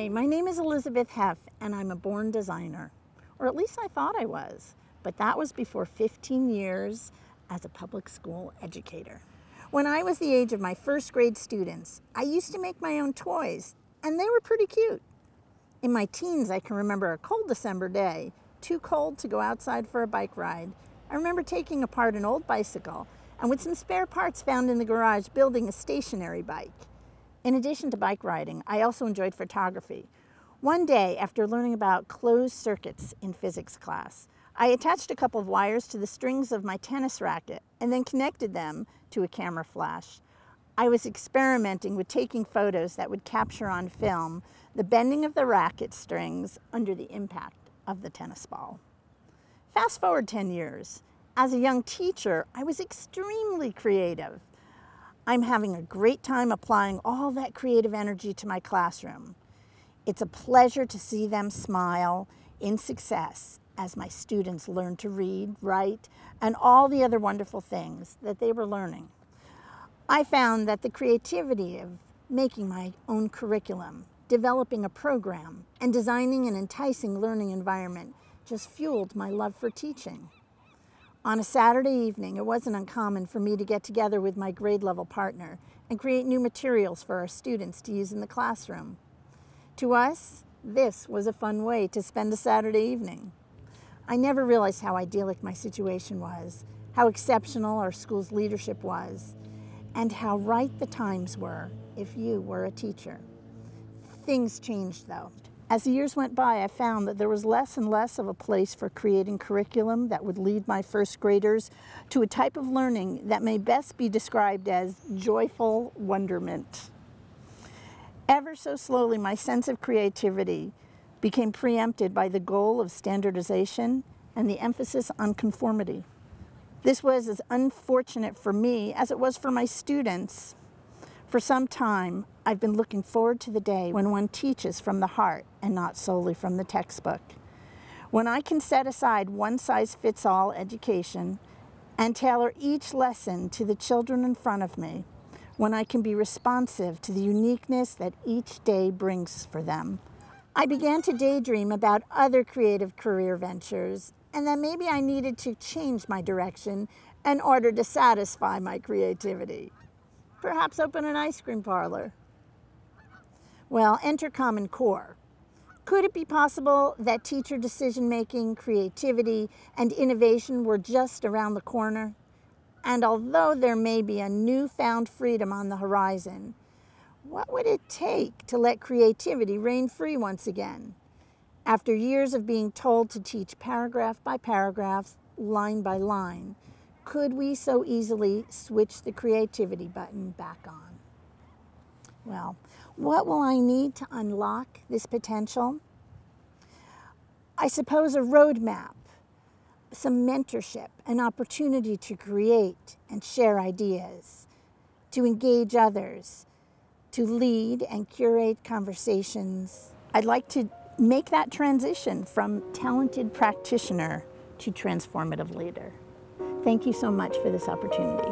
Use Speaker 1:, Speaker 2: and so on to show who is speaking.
Speaker 1: Hi, my name is Elizabeth Heff, and I'm a born designer. Or at least I thought I was, but that was before 15 years as a public school educator. When I was the age of my first grade students, I used to make my own toys, and they were pretty cute. In my teens, I can remember a cold December day, too cold to go outside for a bike ride. I remember taking apart an old bicycle, and with some spare parts found in the garage, building a stationary bike. In addition to bike riding, I also enjoyed photography. One day, after learning about closed circuits in physics class, I attached a couple of wires to the strings of my tennis racket and then connected them to a camera flash. I was experimenting with taking photos that would capture on film the bending of the racket strings under the impact of the tennis ball. Fast forward 10 years. As a young teacher, I was extremely creative. I'm having a great time applying all that creative energy to my classroom. It's a pleasure to see them smile in success as my students learn to read, write, and all the other wonderful things that they were learning. I found that the creativity of making my own curriculum, developing a program, and designing an enticing learning environment just fueled my love for teaching. On a Saturday evening, it wasn't uncommon for me to get together with my grade level partner and create new materials for our students to use in the classroom. To us, this was a fun way to spend a Saturday evening. I never realized how idyllic my situation was, how exceptional our school's leadership was, and how right the times were if you were a teacher. Things changed though. As the years went by, I found that there was less and less of a place for creating curriculum that would lead my first graders to a type of learning that may best be described as joyful wonderment. Ever so slowly, my sense of creativity became preempted by the goal of standardization and the emphasis on conformity. This was as unfortunate for me as it was for my students. For some time, I've been looking forward to the day when one teaches from the heart and not solely from the textbook. When I can set aside one-size-fits-all education and tailor each lesson to the children in front of me, when I can be responsive to the uniqueness that each day brings for them. I began to daydream about other creative career ventures, and that maybe I needed to change my direction in order to satisfy my creativity. Perhaps open an ice cream parlor. Well, enter Common Core. Could it be possible that teacher decision-making, creativity, and innovation were just around the corner? And although there may be a newfound freedom on the horizon, what would it take to let creativity reign free once again? After years of being told to teach paragraph by paragraph, line by line, could we so easily switch the creativity button back on? Well, what will I need to unlock this potential? I suppose a roadmap, some mentorship, an opportunity to create and share ideas, to engage others, to lead and curate conversations. I'd like to make that transition from talented practitioner to transformative leader. Thank you so much for this opportunity.